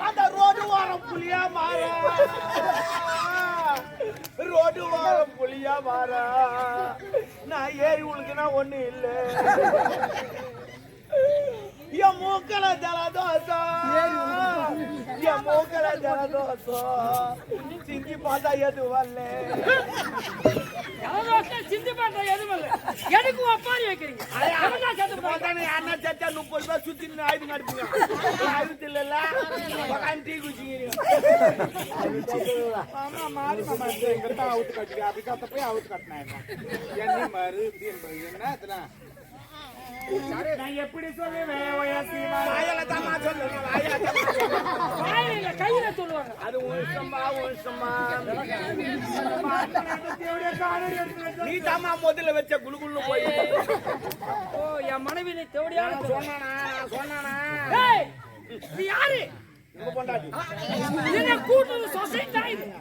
அந்த ரோடு வாரம் புலியா மாறா, ரோடு வாரம் புலியா மாறா. நான் ஏறி உனக்குன்னா ஒண்ணு இல்ல. என் மூக்கல ஜலதோஷம், என் மூக்கல ஜலதோஷம். சிந்தி பார்த்தா எது வரல, சிந்தி பார்த்தா எது வரல. எனக்கு ஒப்பாரி வைக்கிறீங்க. அண்ணா சச்சா 30 ரூபாய் சுத்தி ஆயுதம் கட்டுப்பீங்க. ஆயுதம் இல்ல டீ குடிச்சிங்க. ஆமா மாறி மாமா எங்கிட்ட அவுத்து கட்டுங்க. அப்படி கத்த போய் அவுத்து கட்டினா என்ன மாறு என்ன அதெல்லாம் நான் எப்படி சொல்லுவேன்? கையில சொல்லுவாங்க. அது நீ தாமா முதல்ல வச்ச குழுக்குள்ள போய். ஓ என் மனைவி நீ தேவடியான சொன்னானா? நீ யாரு?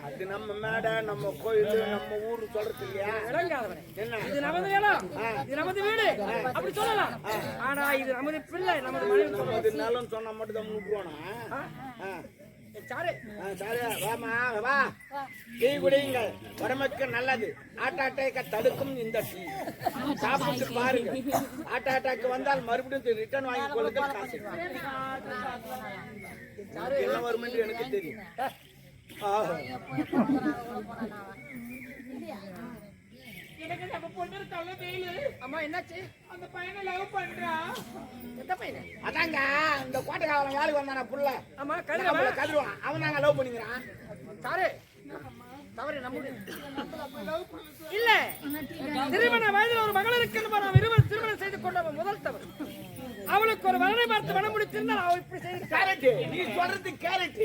அது நம்ம மேடை, நம்ம கோயில், நம்ம ஊரு சொல்றது இல்லையா? இது நமது நிலம், இது நமது வீடு அப்படி சொல்லலாம். ஆனா இது நமது பிள்ளை, நமது மனைவி. நிலம் சொன்னா மட்டும் தான் முழுக்குவானா? டீ குடிங்க, உடம்புக்கு நல்லது. ஆட்டாட்டை தடுக்கும் இந்த டீ சாப்பிட்டு பாருங்க. ஆட்டாட்டாக்கு வந்தால் மறுபடியும் ரிட்டர்ன் வாங்கி கொள்ளுங்க. என்ன வரும் என்று எனக்கு தெரியும். எனக்கு நம்ம பொண்ணு தள்ள வெயிலு. அம்மா என்னாச்சு? அந்த பையனை லவ் பண்றான். எந்த பையனை? அதாங்க இந்த கோட்டைக்காரன் வேலைக்கு வந்தானா புள்ள. ஆமா கதிரவன். அவன் நாங்க லவ் பண்ணிக்கிறான். சாரு தவறு நம்முடைய இல்ல. திருமண வயதில் ஒரு மகள் இருக்குன்னு நாம் இருவர் திருமணம் செய்து கொண்டவன் முதல் தவறு. அவளுக்கு ஒரு வரனை பார்த்து மனம் முடித்திருந்தால் அவள் இப்படி செய்து. கேரட் நீ சொல்றது கேரட்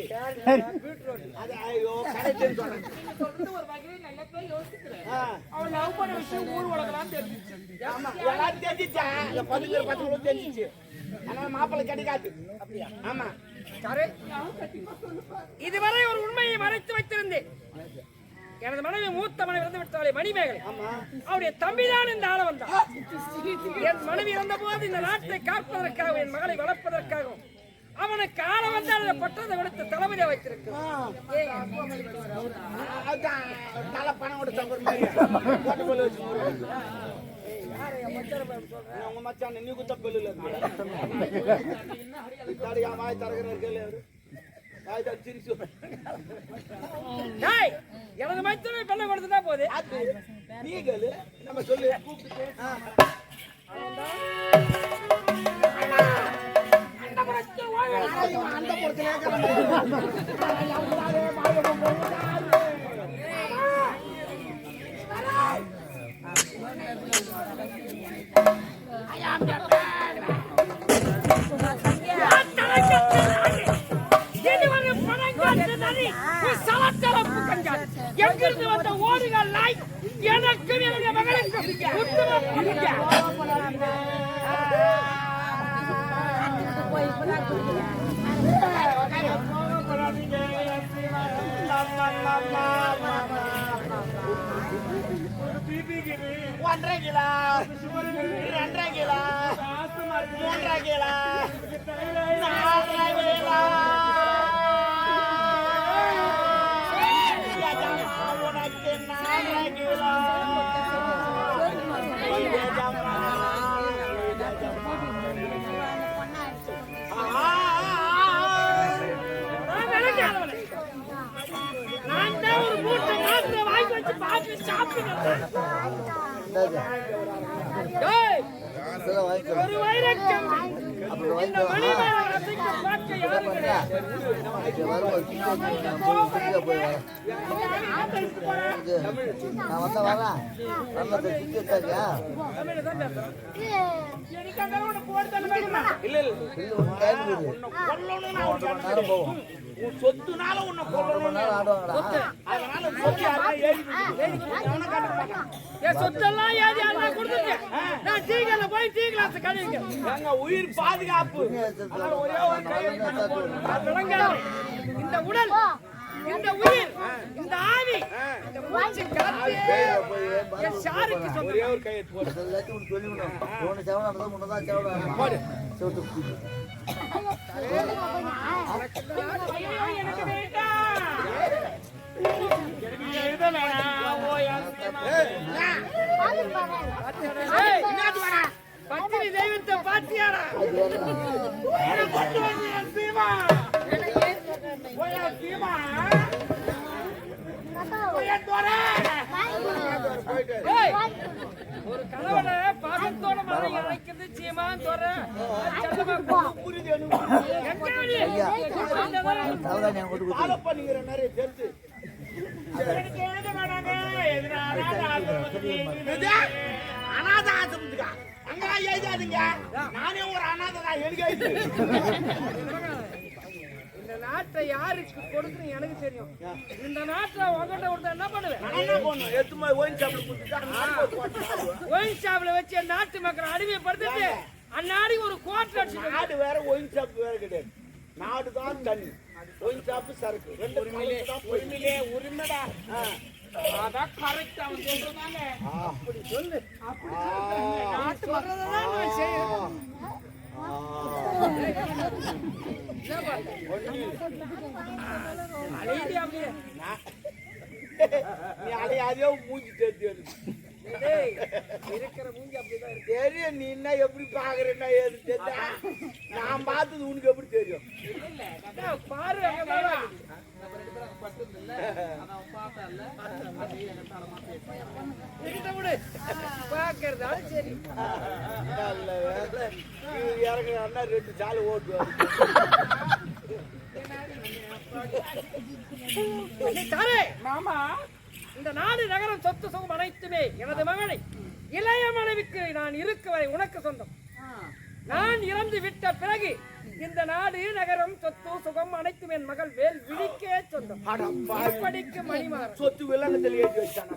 பீட்ரூட். அது ஐயோ கேரட்னு சொல்றேன். நீங்க சொல்றது ஒரு வகையில நல்ல பேர் யோசிக்கிறேன். அவள் லவ் பண்ண விஷயம் ஊர் உலகலாம் தெரிஞ்சிச்சு. ஆமா எல்லாம் தெரிஞ்சிச்சா? இந்த 10 தெரிஞ்சிச்சு. ஆனா மாப்பிள்ளை கிடைக்காது. அப்படியா? ஆமா சாரு இதுவரை ஒரு உண்மையை மறைத்து வைத்திருந்தேன். எனது மனைவி மூத்த மனைவி இறந்து விட்டாலே மணிமேகலை. அவருடைய தம்பிதான் இந்த ஆள வந்தான். என் மனைவி இறந்த போது இந்த நாட்டை காப்பதற்காகவும் என் மகளை வளர்ப்பதற்காகவும் அவனுக்கு ஆள வந்து அதை பட்டதை விடுத்து தளபதியை வைத்திருக்கிறான். பணம் கொடுத்த உங்க மச்சான் நீ குத்த பெல்லுல வாய் தரகிற எனது மைத்தனை பெண்ணை கொடுத்துட்டா போது. நீ கேளு நம்ம சொல்லு. அந்த எங்கிருந்து வந்த ஓடுகள் நாய் எனக்கு என்னுடைய மகளுக்கு ஒன்றரை கிலோ 2 கிலோ 3 கிலோ 4 கிலோ ஒரு வைரக்கம் இந்த மணிமேகலை ரசிக்க பார்க்க யாரும் கிடையாது. நான் வந்த வரேன் சொத்துனால உன்னை சொத்தெல்லாம் ஏறி கொடுத்துட்டு நான் டீக்கல்ல போய் டீ கிளாஸ் கழுவிங்க. உயிர் பாதுகாப்பு இந்த உடல், இந்த உயிர், இந்த ஆவி, இந்த மூச்சு காத்து என் சாருக்கு ஒரே ஒரு கையை போடு. சொல்லி எனக்கு வேண்டாம். எனக்கு எது வேணாம். ஓ, ஏய், என்னது வேணாம்? பத்தினி தெய்வத்தை பாத்தியாரா? சீமா சீமா ஒரு கணவனை பாசத்தோட மனை அழைக்கிறது சீமான் தோற அனாத ஆசிரமத்துக்கா அங்கெல்லாம் எழுதாதீங்க. நானே ஒரு அனாதை தான். எழுதி இந்த நாட்டை யாருக்கு கொடுக்கணும் எனக்கு தெரியும். இந்த நாட்டுல உங்ககிட்ட ஒருத்தர் என்ன பண்ணுவேன்? ஒயின் ஷாப்ல வச்சு நாட்டு மக்களை அடிமைப்படுத்திட்டு அந்நாடி ஒரு கோட்டை அடிச்சு. நாடு வேற ஒயின் ஷாப் வேற கிடையாது. நாடு தான் தண்ணி, ஒயின் ஷாப் சரக்கு. ரெண்டு உரிமையிலே உரிமைடா. அதான் கரெக்டா வந்து சொல்றாங்க. அப்படி சொல்லு. அப்படி நாட்டு மக்களை தான் செய்யணும். நீ அலையாதே மூஞ்சி இருக்கிற மூஞ்சி அப்படிதான் இருக்கு. தெரியும். நீ என்ன எப்படி பாக்குறேன்னா நான் பார்த்தது உனக்கு எப்படி தெரியும்? பாரு பாக்குறதா சரி. இறங்குறான்னா 2 சாலை ஓட்டுவாரு. மாமா, இந்த நாடு நகரம் சொத்து சுகம் அனைத்துமே எனது மகனை இளைய மனைவிக்கு நான் இருக்க வரை உனக்கு சொந்தம். நான் இறந்து விட்ட பிறகு இந்த நாடு நகரம் சொத்து சுகம் அனைத்தும் என் மகள் வேல் விழிக்கே சொந்தம். படிக்க மணிமாற சொத்து வில்லங்கத்தில் ஏற்றி வச்சான.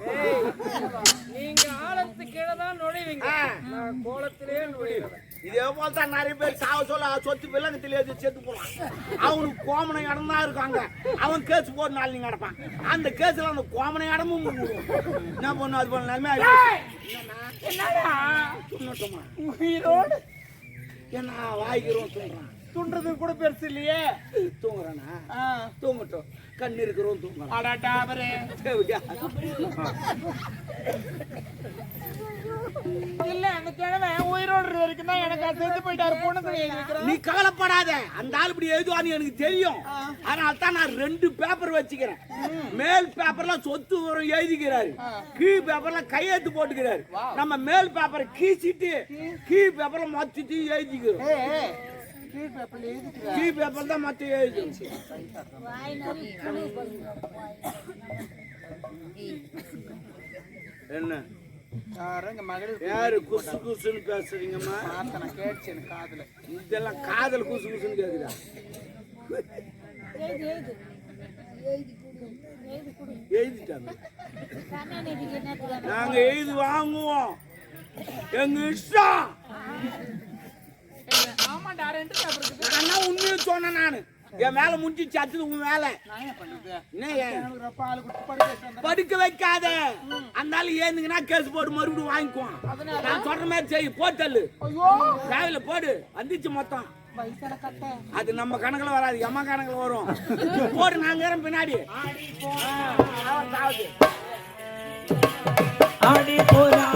நீங்க ஆழத்து கீழே தான் நுழைவீங்க, நான் கோலத்திலே நுழைவேன். இதே போல தான் நிறைய பேர் சாவ சொல்ல சொத்து வில்லங்கத்தில் ஏற்றி செத்து போறான். அவனுக்கு கோமனை இடம் தான் இருக்காங்க. அவன் கேஸ் போட்டு நாள் நீங்க நடப்பான். அந்த கேஸ்ல அந்த கோமனை இடமும் என்ன பண்ணும்? அது போல நிலைமை உயிரோடு என்ன வாய்க்கிறோம் சொல்றான். துன்றது கூட பெருசு இல்லையே. தூங்குறானா? தூங்கட்டும். கண்ணு இருக்கிறோம் தூங்குறான். இல்ல அந்த கிழமை உயிரோடு வரைக்கும் தான் எனக்கு செத்து போயிட்டாரு. பொண்ணு நீ கவலைப்படாத. அந்த ஆள் இப்படி எழுதுவான்னு எனக்கு தெரியும். அதனால தான் நான் 2 பேப்பர் வச்சுக்கிறேன். மேல் பேப்பர்ல சொத்து வரும் எழுதிக்கிறாரு, கீழ் பேப்பர்ல கையெழுத்து போட்டுக்கிறாரு. நம்ம மேல் பேப்பரை கீச்சிட்டு கீழ் பேப்பர்ல மொத்திட்டு எழுதிக்கிறோம். கீழ் பேப்பர் தான் மொத்த எழுது. என்ன யாரு குசு குசுன்னு பேசுறீங்கம்மா? இதெல்லாம் காதல் குசு குசுன்னு கேக்குதா? எழுதிட்டாங்க. நாங்க எழுதி வாங்குவோம், எங்க இஷ்டம். உண்மையை சொன்ன நானு. என் மேல முடிஞ்சு சத்துது உன் மேல. படிக்க வைக்காத. அந்த ஆளு ஏந்துங்கன்னா கேஸ் போட்டு மறுபடியும் வாங்கிக்குவான். நான் சொல்ற மாதிரி செய். போட்டல்லு தேவையில்ல போடு. வந்துச்சு மொத்தம். அது நம்ம கணக்குல வராது, எம்மா கணக்குல வரும். போடு. நாங்க பின்னாடி ஆடி போறா.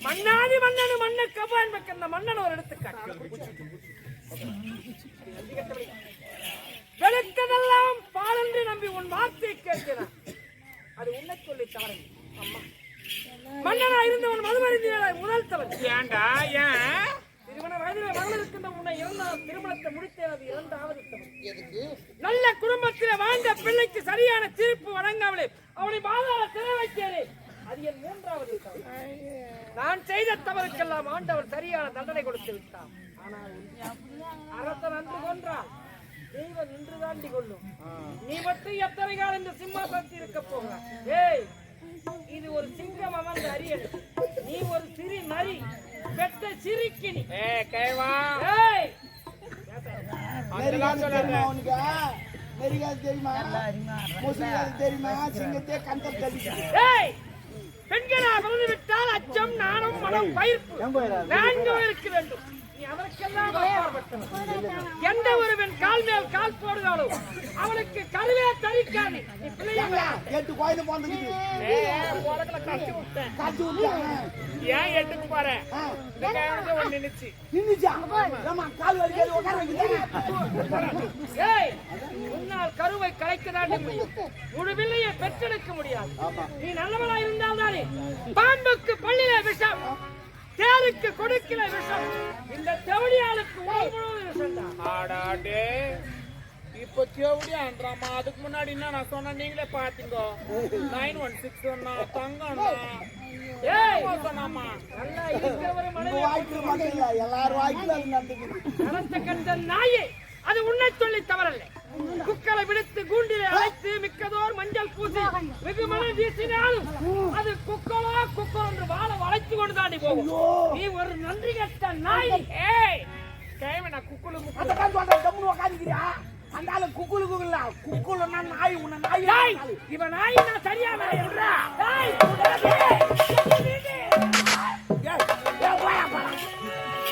மன்னாதி மன்னனு மன்ன கபான் பக்கம் மன்னன் ஒரு எடுத்துக்காட்டு. வெளுத்ததெல்லாம் பாலென்று நம்பி உன் வார்த்தையை கேட்கிறான். அது உன்னை சொல்லி தவறு. அம்மா மன்னனா இருந்தவன் மதுமருந்தினாய் முதல் தவறு. ஏண்டா ஏன் திருமண வயதிலே மகள் இருக்கின்ற உன்னை இறந்தால் திருமணத்தை முடித்தேன். அது இரண்டாவது தவறு. நல்ல குடும்பத்திலே வாழ்ந்த பிள்ளைக்கு சரியான தீர்ப்பு வழங்காமலே அவனை பாதாள சிறை வைத்தேனே, அது என் மூன்றாவது தவறு. நான் செய்த தவறுக்கெல்லாம் ஆண்டவர் சரியான தண்டனை கொடுத்து விட்டான். ஆனால் அரசன் அன்று கொன்றான், தெய்வம் நின்று தாண்டி கொள்ளும். நீ மட்டும் எத்தனை காலம் இந்த சிம்மாசனத்தில் இருக்க போகிறாய்? ஏய், இது ஒரு சிங்கம் அமர்ந்த அரியணை, நீ ஒரு சிறு நரி பெற்ற சிரிக்கினி. பெண்களா விழுந்து விட்டால் அச்சம் நாணம் மனம் பயிர்ப்பு நான்கு இருக்க வேண்டும். எந்த ஒருவன் கால் மேல் கால் போடுகிறாளோ அவளுக்கு கருவே தரிக்காது. ஏன் எட்டுக்கு பாரு உன்னால் கருவை கலைக்கதான் முழுவில்லையே பெற்றெடுக்க முடியாது. நீ நல்லவனா இருந்தால் தானே. பாம்புக்கு பள்ளியில விஷம், தேருக்கு கொடுக்கல விஷம், இந்த செவடியாளுக்கு இப்ப செவடியான்றாமா. அதுக்கு முன்னாடி என்ன நான் சொன்ன நீங்களே பாத்தீங்க. 916 சொன்னா தங்கம் சொன்னாமா. நல்லா இருக்கிறவரை மனைவி நாயே, அது உன்னை சொல்லி தவறல்ல. குக்களை விடுத்து கூண்டிலே அழைத்து மிக்கதோர் மஞ்சள் பூசி வெகு மனம் வீசினாலும் அது குக்களோ குக்கோ என்று வாழ வளைத்து கொண்டு தாண்டி போகும். நீ ஒரு நன்றி கட்ட நாய். குக்குலு உட்காந்துக்கிறியா? அந்த ஆளு குக்குலு குக்குல குக்குலுன்னா நாய். உன்ன நாய் இவன் நாய். நான் சரியா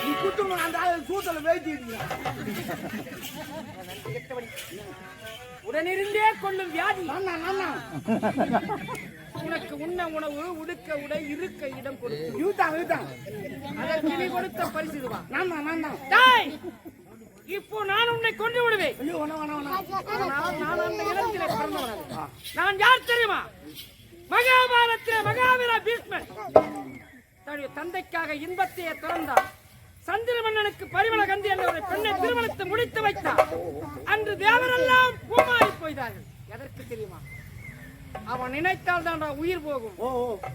நீ குத்துங்க. அந்த ஆளு சூத்தல வேட்டி உடனிருந்தே கொள்ளும் வியாதி. உனக்கு உண்ண உணவு, உடுக்க உடை, இருக்க இடம் கொடுத்து அதற்கு நீ கொடுத்த பரிசுவா. இப்போ நான் உன்னை கொண்டு விடுவேன். நான் அந்த இடத்திலே பிறந்தவன். நான் யார் தெரியுமா? மகாபாரத்திலே மகாவீர பீஷ்மன் தன்னுடைய தந்தைக்காக இன்பத்தையே திறந்தார். சந்திர மன்னனுக்கு பரிமள கந்தி என்ற ஒரு பெண்ணை திருமணத்தை முடித்து வைத்தார். அன்று தேவரெல்லாம் பூமாறி போய்தார்கள். எதற்கு தெரியுமா? அவன் நினைத்தால் தான் உயிர் போகும்.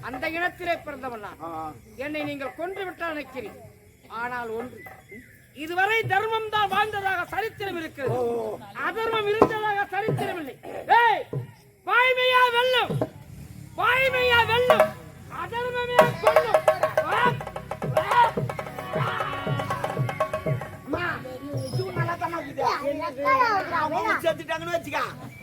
அந்த இனத்திலே பிறந்தவன் நான். என்னை நீங்கள் கொன்று விட்டால் நினைக்கிறேன். ஆனால் ஒன்று, இதுவரை தர்மம் தான் வாழ்ந்ததாக சரித்திரம் இருக்கிறது, அதர்மம் இருந்ததாக சரித்திரம் இல்லை. வாய்மையா வெல்லும், வாய்மையா வெல்லும், அதர்மமே கொல்லும். செத்துட்டாங்கன்னு வச்சுக்க,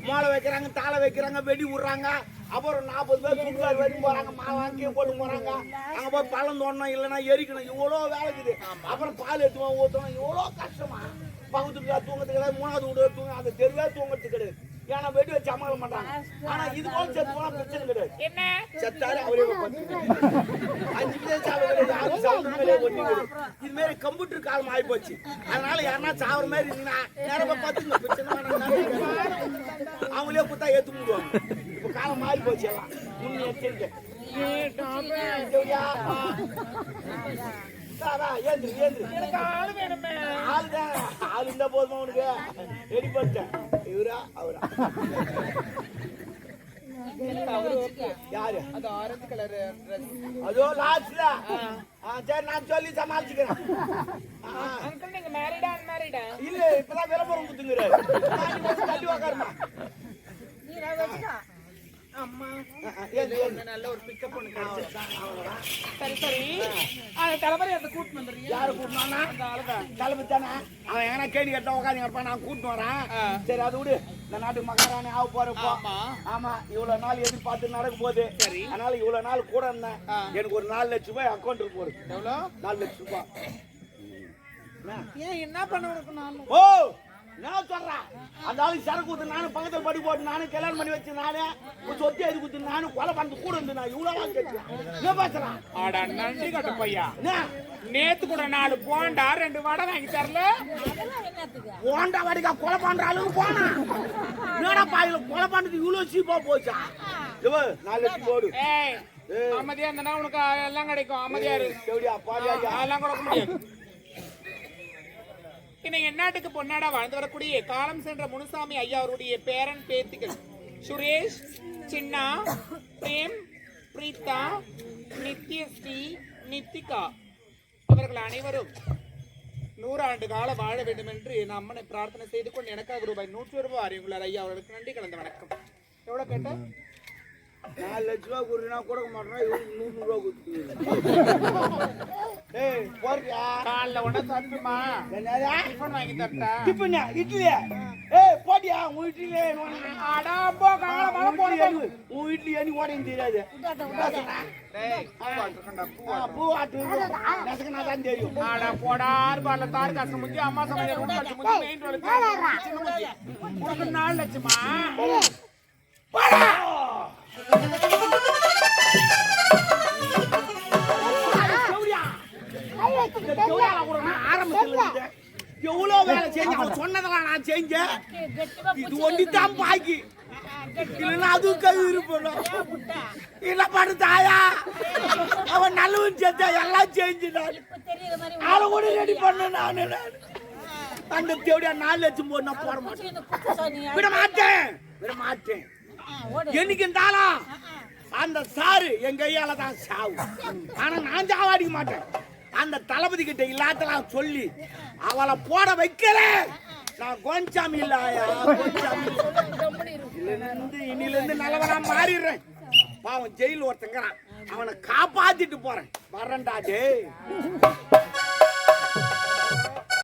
மாலை வைக்கிறாங்க, தாளை வைக்கிறாங்க, வெடி விடுறாங்க. அப்புறம் 40 பேர் சுற்றுலா வெடி போறாங்க, மாவாங்கி போட்டு போறாங்க. அங்க போய் பழம் தோண்டணும், இல்லைன்னா எரிக்கணும். இவ்வளோ வேலை இருக்குது. அப்புறம் பால் எடுத்துவோம், ஊற்றணும். இவ்வளோ கஷ்டமா. பக்கத்துக்கு தூங்கத்துக்கு 3வது வீடு தூங்க, அந்த தெருவே தூங்கறதுக்கு கிடையாது. ஏன்னா வெடி வச்சு அமலம் பண்றாங்க. ஆனா இது போல செத்து போனா பிரச்சனை கிடையாது. என்ன செத்தாரு அவரே 5 பேர் சாவு கிடையாது, 6 சாவு மேலே ஒட்டிக்குது. இது மாதிரி கம்ப்யூட்டர் காலம் ஆகி போச்சு. அதனால யாருன்னா சாவர மாதிரி இருந்தீங்கன்னா நேரமா பார்த்துங்க, பிரச்சனை அவங்களே குத்தா ஏத்து முடிவாங்க. இப்ப காலம் மாறி போச்சு. எல்லாம் முன்ன எச்சரிக்கை. ஆளு இருந்தா போதுமா உனக்கு? ரெடி பண்ணிட்டேன். இவரா அவரா? யாரு? அது ஆரஞ்சு கலர் அதோ லாஸ்ட்ல. சரி, நான் சொல்லி சமாளிச்சுக்கிறேன். நீங்க மேரிடா அன்மேரிடா? இல்ல, இப்பதான் விளம்பரம் குத்துங்கிறாரு. தள்ளி உக்காருமா. அம்மா நல்ல ஒரு பிக்கப் ஒண்ணு சரி சரி. தலைவரை அதை கூட்டு வந்துடுறீங்க. யாரு கூட்டினா? தலைமை தானே. அவன் எங்கன்னா கேடி கட்ட உட்காந்து இருப்பான், நான் கூட்டு வரேன். சரி, அது விடு. இந்த நாட்டு மகாராணி ஆக போறப்போ. ஆமா, இவ்வளவு நாள் எதிர்பார்த்து நடக்க போகுது. அதனால இவ்வளவு நாள் கூட இருந்தேன். எனக்கு ஒரு 4 லட்சம் ரூபாய் அக்கௌண்ட் போகுது. எவ்வளவு? 4 லட்சம் ரூபாய். ஏன் என்ன பண்ண? ஓ, நான் சொல்றேன் அந்த ஆளுக்கு சரக்கு ஊத்து நானும் பக்கத்துல படி போட்டு நானும் கல்யாணம் பண்ணி வச்சு நானே சொத்தி எழுதி கொடுத்து நானும் கொலை பண்ணது கூட இருந்து நான் இவ்வளவா கேட்டேன் என்ன பேசுறான் ஆடா நன்றி கட்ட பையா என்ன நேத்து கூட 4 போண்டா 2 வடை வாங்கி தரல ஓண்டா வடிக்கா கொலை பண்ற அளவுக்கு போனா என்னடா பாயில கொலை பண்றது இவ்வளவு சீப்பா போச்சா இவ 4 லட்சம் போடு ஏய் அமைதியா இருந்தா உனக்கு எல்லாம் கிடைக்கும் அமைதியா இரு எப்படியா பாடியா அதெல்லாம் கொடுக்க முடியாது இன்னைக்கு நாட்டுக்கு பொன்னாடா வாழ்ந்து வரக்கூடிய காலம் சென்ற முனுசாமி ஐயா அவருடைய பேரன் பேத்திகள் சுரேஷ் சின்னா பிரேம் பிரீதா நித்யஸ்ரீ நித்திகா இவர்கள் அனைவரும் 100 ஆண்டு காலம் வாழ வேண்டும் என்று என் அம்மனை பிரார்த்தனை செய்து கொண்டு எனக்காக ரூபாய் 100 ரூபாய் அறிவுள்ளார் ஐயா அவர்களுக்கு நன்றி கலந்த வணக்கம் எவ்வளவு கேட்ட 4 லட்சம் ரூபாய் கொடுனா கொடுக்க மாட்டேன் இவருக்கு 100 ரூபாய் கொடுத்து ஏய் போறியா காலைல உடனே தட்டுமா என்னடா டிஃபன் வாங்கி தட்டா டிபன் இட்லி ஏய் போடியா உன் இட்லி அடா போ கால மழை போடு உன் இட்லி எனக்கு ஓட தெரியாது டேய் போட்டுக்கண்டா பூ ஆட்டு நசக்கனா தான் தெரியும் ஆடா போடார் பால தார் கஷ்டம் முஞ்சி அம்மா சமையல் ரூம் கஷ்டம் முஞ்சி மெயின் ரோட் சின்ன முஞ்சி உனக்கு 4 லட்சமா போடா எவ்வளவு வேலை செஞ்ச அவன் சொன்னதெல்லாம் நான் செஞ்சேன் இது ஒண்டித்தான் பாக்கி இல்லைன்னா அதுவும் கை இருப்போம் என்ன பண்ணு தாயா அவன் நல்லவன் செஞ்சா எல்லாம் செஞ்சு நான் அதை கூட ரெடி பண்ண நானு அந்த தேவையா 4 லட்சம் போடு நான் போட மாட்டேன் விட மாட்டேன் என்னைக்கு இருந்தாலும் அந்த சாரு என் கையால தான் சாவு ஆனா நான் சாவாடிக்க மாட்டேன் அந்த தளபதி கிட்ட இல்லாதலாம் சொல்லி அவளை போட வைக்கல நான் கோஞ்சாமி இல்லையா இன்னில இருந்து நல்லவனா மாறிடுறேன் பாவன் ஜெயில ஒருத்தங்கிறான் அவனை காப்பாத்திட்டு போறேன் வரேன்டா டேய்